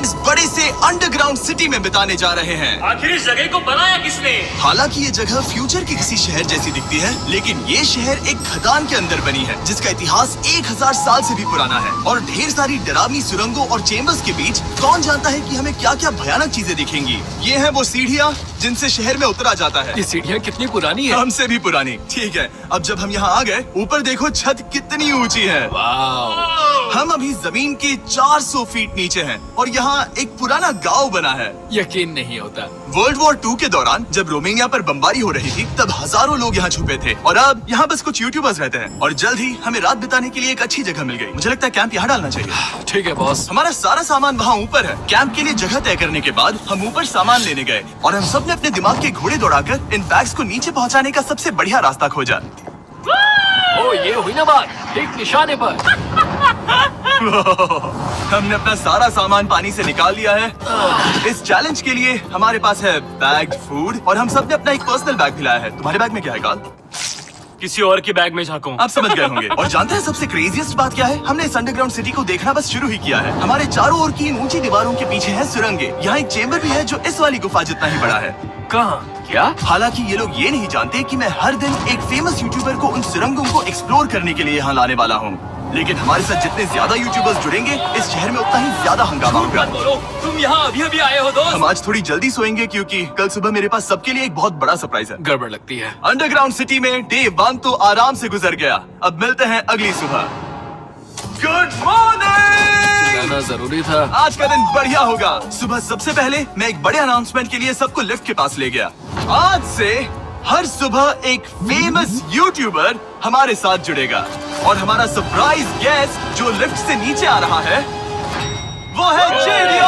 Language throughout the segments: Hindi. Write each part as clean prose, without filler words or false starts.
इस बड़े से अंडरग्राउंड सिटी में बिताने जा रहे हैं। आखिर इस जगह को बनाया किसने? हालांकि ये जगह फ्यूचर के किसी शहर जैसी दिखती है, लेकिन ये शहर एक खदान के अंदर बनी है जिसका इतिहास 1000 साल से भी पुराना है। और ढेर सारी डरावनी सुरंगों और चेम्बर्स के बीच कौन जानता है कि हमें क्या क्या भयानक चीजें दिखेंगी। ये है वो सीढ़ियाँ जिनसे शहर में उतरा जाता है। ये सीढ़ियाँ कितनी पुरानी है? हमसे भी पुरानी। ठीक है, अब जब हम यहाँ आ गए, ऊपर देखो छत कितनी ऊंची है। हम अभी जमीन के 400 फीट नीचे हैं और यहाँ एक पुराना गांव बना है। यकीन नहीं होता। वर्ल्ड वॉर 2 के दौरान जब रोमानिया पर बमबारी हो रही थी, तब हजारों लोग यहाँ छुपे थे और अब यहाँ बस कुछ यूट्यूबर्स रहते हैं। और जल्द ही हमें रात बिताने के लिए एक अच्छी जगह मिल गई। मुझे लगता है कैंप यहाँ डालना चाहिए। ठीक है बॉस। हमारा सारा सामान वहाँ ऊपर है। कैंप के लिए जगह तय करने के बाद हम ऊपर सामान लेने गए और हम सब ने अपने दिमाग के घोड़े दौड़ाकर इन बैग्स को नीचे पहुँचाने का सबसे बढ़िया रास्ता खोजा। ओ ये हुई ना बात, एक निशाने पर। हमने अपना सारा सामान पानी से निकाल लिया है। इस चैलेंज के लिए हमारे पास है बैग फूड और हम सब ने अपना एक पर्सनल बैग भी लाया है। तुम्हारे बैग में क्या है काल? किसी और की बैग में झांको। आप समझ गए होंगे। और जानते हैं सबसे क्रेजीएस्ट बात क्या है? हमने इस अंडरग्राउंड सिटी को देखना बस शुरू ही किया है। हमारे चारों ओर की इन ऊंची दीवारों के पीछे है सुरंगे। यहाँ एक चेम्बर भी है जो इस वाली गुफा जितना ही बड़ा है। कहाँ? क्या? हालांकि ये लोग ये नहीं जानते कि मैं हर दिन एक फेमस यूट्यूबर को उन सुरंगों को एक्सप्लोर करने के लिए यहाँ लाने वाला हूँ। लेकिन हमारे साथ जितने ज्यादा यूट्यूबर्स जुड़ेंगे, इस शहर में उतना ही ज्यादा हंगामा होगा। तुम यहाँ अभी अभी आए हो दोस्त। हम आज थोड़ी जल्दी सोएंगे क्योंकि कल सुबह मेरे पास सबके लिए एक बहुत बड़ा सरप्राइज है। गड़बड़ लगती है। अंडरग्राउंड सिटी में डे 1 तो आराम से गुजर गया। अब मिलते हैं अगली सुबह। Good morning. जाना जरूरी था। आज का दिन बढ़िया होगा। सुबह सबसे पहले मैं एक बड़े अनाउंसमेंट के लिए सबको लिफ्ट के पास ले गया। आज से हर सुबह एक फेमस यूट्यूबर हमारे साथ जुड़ेगा और हमारा सरप्राइज गेस्ट जो लिफ्ट से नीचे आ रहा है वो है जेरियन।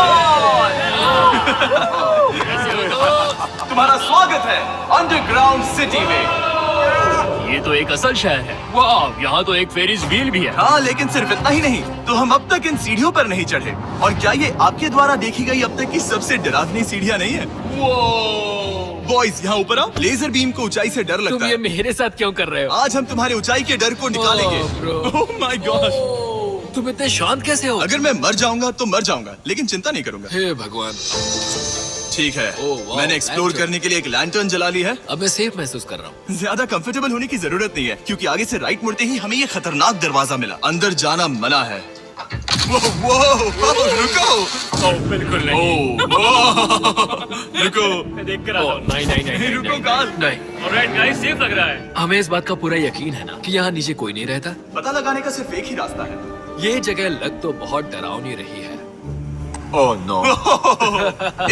तुम्हारा स्वागत है अंडरग्राउंड सिटी में। ये तो एक असल शहर है। वाह, यहाँ तो एक फेरिस व्हील भी है। हाँ, लेकिन सिर्फ इतना ही नहीं, तो हम अब तक इन सीढ़ियों पर नहीं चढ़े। और क्या ये आपके द्वारा देखी गई अब तक की सबसे डरावनी सीढ़ियाँ नहीं है? बॉयज यहाँ ऊपर आओ। लेजर बीम को ऊंचाई से डर लगता तुम है। ये मेरे साथ क्यों कर रहे हो? आज हम तुम्हारे ऊंचाई के डर को निकालेंगे। ओह माय गॉड, तुम इतने शांत कैसे हो? अगर मैं मर जाऊंगा तो मर जाऊंगा, लेकिन चिंता नहीं करूंगा। हे भगवान। ठीक है, वाह, मैंने एक्सप्लोर लैंटर्न। करने के लिए एक लैंटर्न जला ली है। अब मैं सेफ महसूस कर रहा हूँ। ज्यादा कंफर्टेबल होने की जरूरत नहीं है क्योंकि आगे से राइट मुड़ते ही हमें ये खतरनाक दरवाजा मिला। अंदर जाना मना है। वो रुको। बिल्कुल नहीं। रुको। मैं देख कर आता हूँ। नहीं नहीं नहीं नहीं, रुको नहीं, काल। नहीं। ऑलराइट गाइस, सेफ लग रहा है। हमें इस बात का पूरा यकीन है ना कि यहाँ नीचे कोई नहीं रहता। पता लगाने का सिर्फ एक ही रास्ता है। ये जगह लग तो बहुत डरावनी रही है। Oh no.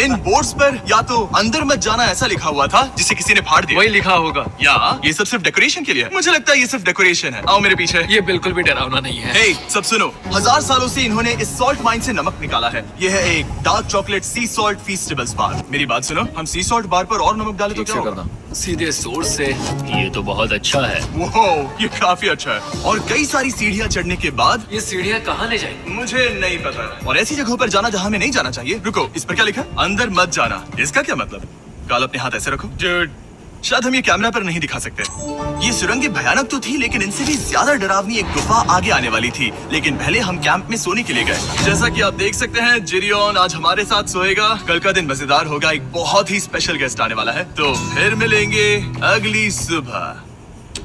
इन बोर्ड्स पर या तो अंदर मत जाना ऐसा लिखा हुआ था जिसे किसी ने फाड़ दिया। वही लिखा होगा। या ये सब सिर्फ डेकोरेशन के लिए है। मुझे लगता है ये सिर्फ डेकोरेशन है। आओ मेरे पीछे। ये बिल्कुल भी डरावना नहीं है। हे, सब सुनो। 1000 सालों से इन्होंने इस सॉल्ट माइन से नमक निकाला है। ये है एक dark chocolate sea salt festivals bar. मेरी बात सुनो, हम सी सॉल्ट बार पर और नमक डाले तो क्या होगा? सीधे सोर्स से। ये तो बहुत अच्छा है। वो ये काफी अच्छा है। और कई सारी सीढ़ियाँ चढ़ने के बाद ये सीढ़ियाँ कहाँ ले जाएंगी? मुझे नहीं पता। और ऐसी जगहों पर जाना जहाँ हमें नहीं जाना चाहिए। रुको, इस पर क्या लिखा? अंदर मत जाना। इसका क्या मतलब? काल अपने हाथ ऐसे रखो। शायद हम ये कैमरा पर नहीं दिखा सकते। ये सुरंगें भयानक तो थी, लेकिन इनसे भी ज्यादा डरावनी एक गुफा आगे आने वाली थी। लेकिन पहले हम कैंप में सोने के लिए गए। जैसा कि आप देख सकते हैं, जेरियन आज हमारे साथ सोएगा। कल का दिन मजेदार होगा। एक बहुत ही स्पेशल गेस्ट आने वाला है। तो फिर मिलेंगे अगली सुबह।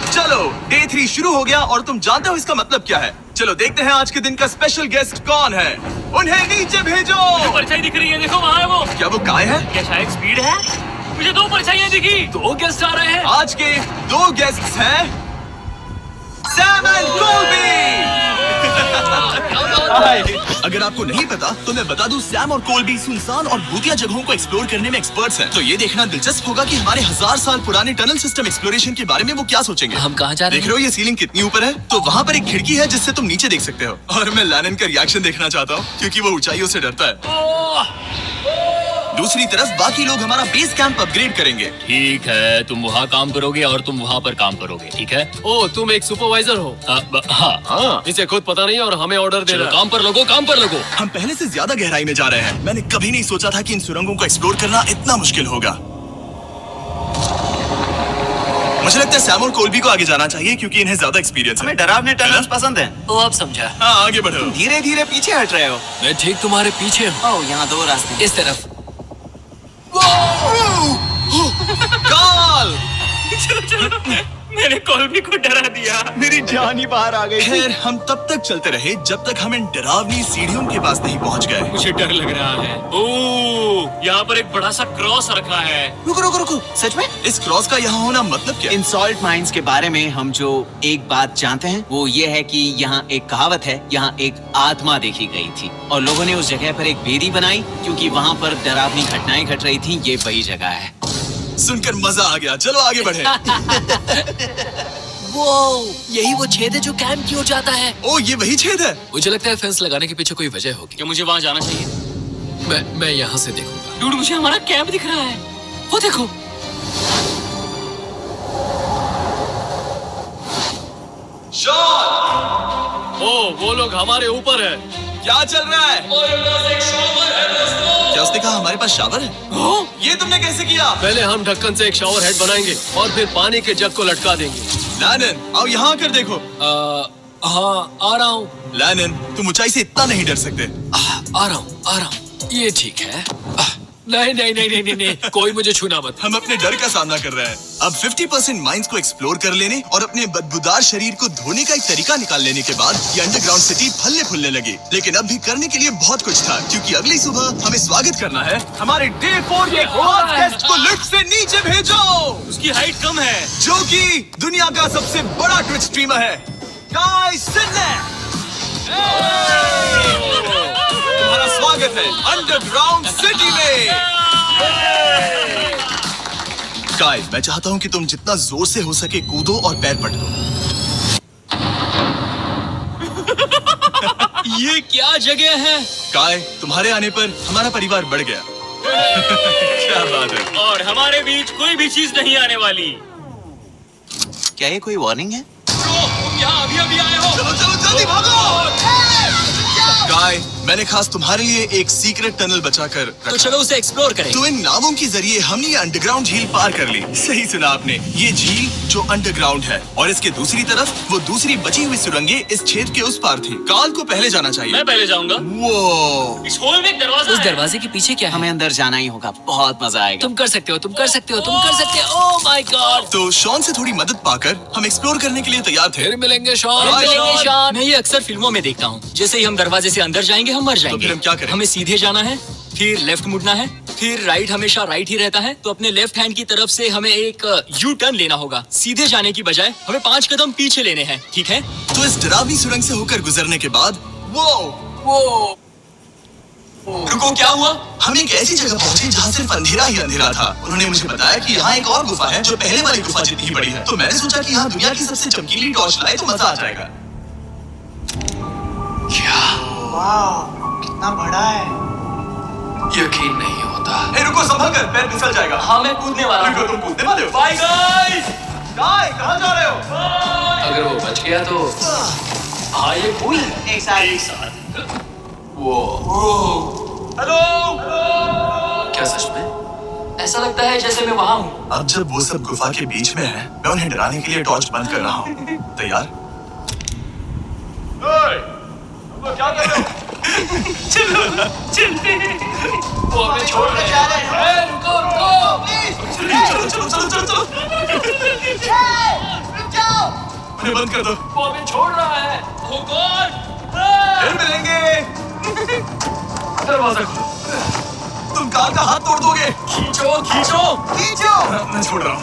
चलो, डे 3 शुरू हो गया और तुम जानते हो इसका मतलब क्या है? चलो देखते हैं आज के दिन का स्पेशल गेस्ट कौन है। उन्हें नीचे भेजो। परछाई दिख रही है, देखो वहाँ है वो। क्या वो काय है? क्या शायद स्पीड है? मुझे 2 परछाइयाँ दिखी। 2 गेस्ट आ रहे हैं। आज के 2 गेस्ट्स हैं सैम एंड कोल्बी। अगर आपको नहीं पता तो मैं बता दूं, सैम और कोल्बी सुनसान और भूतिया जगहों को एक्सप्लोर करने में एक्सपर्ट्स हैं। तो ये देखना दिलचस्प होगा कि हमारे 1000 साल पुराने टनल सिस्टम एक्सप्लोरेशन के बारे में वो क्या सोचेंगे। हम कहाँ जा रहे देख रहे हो ये सीलिंग कितनी ऊपर है? तो वहाँ पर एक खिड़की है जिससे तुम नीचे देख सकते हो। और मैं लैनन का रिएक्शन देखना चाहता हूँ क्योंकि वो ऊंचाइयों से डरता है। दूसरी तरफ बाकी लोग हमारा बेस कैंप अपग्रेड करेंगे। ठीक है, तुम वहाँ काम करोगे और तुम वहाँ पर काम करोगे, ठीक है? ओ, तुम एक सुपरवाइजर हो? हाँ। इसे खुद पता नहीं और हमें ऑर्डर दे चलो रहा है। काम पर लगो, काम पर लगो। हम पहले से ज्यादा गहराई में जा रहे हैं। मैंने कभी नहीं सोचा था कि इन सुरंगों को एक्सप्लोर करना इतना मुश्किल होगा। मुझे लगता है सैम और कोल्बी को आगे जाना चाहिए क्योंकि इन्हें ज्यादा एक्सपीरियंस है। हमें डरावने टनल्स पसंद हैं। वो अब समझा। हाँ आगे बढ़ो। धीरे धीरे पीछे हट रहे हो। मैं ठीक तुम्हारे पीछे हूँ। ओह, यहाँ दो रास्ते। इस तरफ। काल! मैंने कोल्बी को डरा दिया। मेरी जान ही बाहर आ गई। खैर हम तब तक चलते रहे जब तक हम इन डरावनी सीढ़ियों के पास नहीं पहुंच गए। मुझे डर लग रहा है। ओह, यहाँ पर एक बड़ा सा क्रॉस रखा है। रुको रुको रुको, सच में? इस क्रॉस का यहाँ होना मतलब क्या? इन सॉल्ट माइंस के बारे में हम जो एक बात जानते हैं वो ये है कि यहाँ एक कहावत है, यहाँ एक आत्मा देखी गई थी और लोगों ने उस जगह पर एक बेदी बनाई क्योंकि वहाँ पर डरावनी घटनाएं घट रही थी। ये वही जगह है। सुनकर मजा आ गया, चलो आगे बढ़े। वो यही वो छेद है जो कैंप की ओर जाता है। ओ ये वही छेद है। मुझे लगता है फेंस लगाने के पीछे कोई वजह होगी। क्या मुझे वहाँ जाना चाहिए? मैं यहाँ से देखूंगा। डूड, मुझे हमारा कैंप दिख रहा है। वो देखो। शॉन! ओ, वो लोग हमारे ऊपर है। क्या चल रहा है? क्या उसने कहा हमारे पास शावर है? ये तुमने कैसे किया? पहले हम ढक्कन से एक शावर हेड बनाएंगे और फिर पानी के जग को लटका देंगे। लैनन, आओ यहाँ आकर देखो। हाँ, आ रहा हूँ। लैनन, तुम ऊंचाई से इतना नहीं डर सकते। आ रहा हूँ। ये ठीक है। नहीं नहीं नहीं नहीं नहीं नहीं, कोई मुझे छूना मत। हम अपने डर का सामना कर रहे हैं। अब 50% माइंस को एक्सप्लोर कर लेने और अपने बदबूदार शरीर को धोने का एक तरीका निकाल लेने के बाद ये अंडरग्राउंड सिटी फलने फूलने लगी। लेकिन अब भी करने के लिए बहुत कुछ था क्योंकि अगली सुबह हमें स्वागत करना है हमारे डे 4 के गेस्ट को लिफ्ट से नीचे भेजो। उसकी हाइट कम है। जो कि दुनिया का सबसे बड़ा ट्विच स्ट्रीमर है, गाय सिडनेक। तुम्हारा स्वागत है अंडरग्राउंड सिटी में। गाय, मैं चाहता हूँ कि तुम जितना जोर से हो सके कूदो और पैर पटको। ये क्या जगह है? गाय, तुम्हारे आने पर हमारा परिवार बढ़ गया। क्या बात है। और हमारे बीच कोई भी चीज नहीं आने वाली। क्या ये कोई वार्निंग है? तुम यहाँ अभी अभी आए हो। चलो चलो जल्दी भागो। गाय, मैंने खास तुम्हारे लिए एक सीक्रेट टनल बचाकर रखा। तो चलो उसे एक्सप्लोर करें। तो इन नावों के जरिए हमने ये अंडरग्राउंड झील पार कर ली। सही सुना आपने, ये झील जो अंडरग्राउंड है और इसके दूसरी तरफ वो दूसरी बची हुई सुरंगें इस छेद के उस पार थी। काल को पहले जाना चाहिए। मैं पहले जाऊंगा। वो इस होल में एक दरवाजा उस है। दरवाजे के पीछे क्या है? हमें अंदर जाना ही होगा, बहुत मजा आएगा। तुम कर सकते हो, तुम कर सकते हो, तुम कर सकते हो। Oh my God. तो शॉन से थोड़ी मदद पाकर हम एक्सप्लोर करने के लिए तैयार थे। फिर मिलेंगे शॉन। Bye, मिलेंगे शॉन। मैं ये अक्सर फिल्मों में देखता हूँ। जैसे ही हम दरवाजे से अंदर जाएंगे हम मर जाएंगे। फिर हम क्या करें? हमें सीधे जाना है, फिर लेफ्ट मुड़ना है, फिर राइट हमेशा राइट ही रहता है। तो अपने लेफ्ट हैंड की तरफ से हमें एक यू टर्न लेना होगा। सीधे जाने की बजाय हमें 5 कदम पीछे लेने हैं, ठीक है? तो इस डरावनी सुरंग से होकर गुजरने के बाद रुको, क्या हुआ? हम एक ऐसी जगह पहुंचे जहाँ सिर्फ अंधेरा ही अंधेरा था। उन्होंने मुझे बताया कि यहाँ एक और गुफा है जो पहले वाली गुफा जितनी ही बड़ी है। तो मैंने सोचा कि यहाँ दुनिया की सबसे चमकीली टॉर्च लाए तो मजा आ जाएगा। कितना बड़ा है। यकीन नहीं होता। ए, रुको, संभल कर, पैर फिसल जाएगा। हाँ, मैं कूदने वाला रुको, हूँ। तुम कूदने वाले हो? Bye guys. गाय, कहाँ जा रहे हो? अगर वो बच गया तो हाँ, ये हुई एक साथ। हेलो। क्या सच में? ऐसा लगता है जैसे मैं वहाँ हूँ। अब जब वो सब गुफा के बीच में है, मैं उन्हें डराने के लिए टॉर्च बंद कर रहा हूँ। तैयार? क्या कर रहे हो? वो हमें छोड़ रहे हैं। रुको रुको। चलो। उन्हें बंद कर दो। वो हमें छोड़ रहा है। Oh God! फिर मिलेंगे। दरवाजा खोलो। तुम काल का हाथ तोड़ दोगे। खींचो। मैं छोड़ रहा हूँ।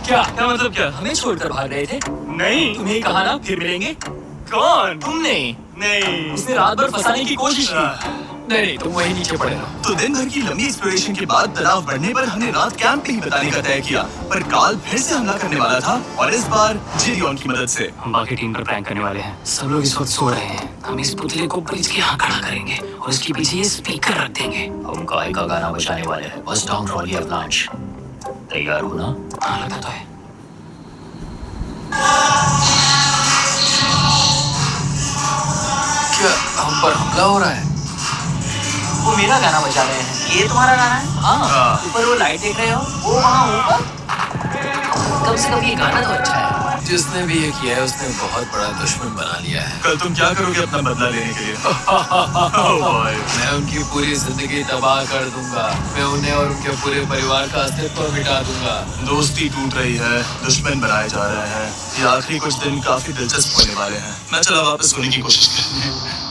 क्या मतलब क्या? हमें छोड़कर भाग रहे थे? नहीं, तुम्हें ही कहा ना फिर मिलेंगे। कौन? तुमने? नहीं, उसने रात भर फंसाने की कोशिश की। नहीं, तुम वही नीचे पड़े रहो। तो दिन भर की लंबी एक्सप्लोरेशन के बाद तनाव बढ़ने पर हमने रात कैंप पे ही बिताने का तय किया। पर काल फिर से हमला करने वाला था और इस बार जिरियन की मदद से। हम बाकी टीम पर प्रैंक करने वाले हैं। सब लोग इस वक्त सो रहे हैं। हम इस पुतले को ब्रिज के यहाँ खड़ा करेंगे और उसके पीछे ये स्पीकर रख देंगे। हम गाय का गाना बजाने वाले हैं। बस डाउन ट्रॉली अवलांच। तैयार हो ना? हाँ, लगता तो है। क्या हम पर हमला हो रहा है? वो मेरा गाना बजा रहे हैं। ये तुम्हारा गाना है? हाँ। ऊपर वो लाइट देख रहे हो? वो वहाँ ऊपर उसका भी गाना तो अच्छा है। जिसने भी ये किया है उसने बहुत बड़ा दुश्मन बना लिया है। कल तुम क्या करोगे अपना बदला लेने के लिए? Oh boy. मैं उनकी पूरी जिंदगी तबाह कर दूंगा। मैं उन्हें और उनके पूरे परिवार का अस्तित्व मिटा दूंगा। दोस्ती टूट रही है, दुश्मन बनाए जा रहे हैं। ये आखिरी कुछ दिन काफी दिलचस्प होने वाले हैं। मैं चला वापस सोने की कोशिश करने।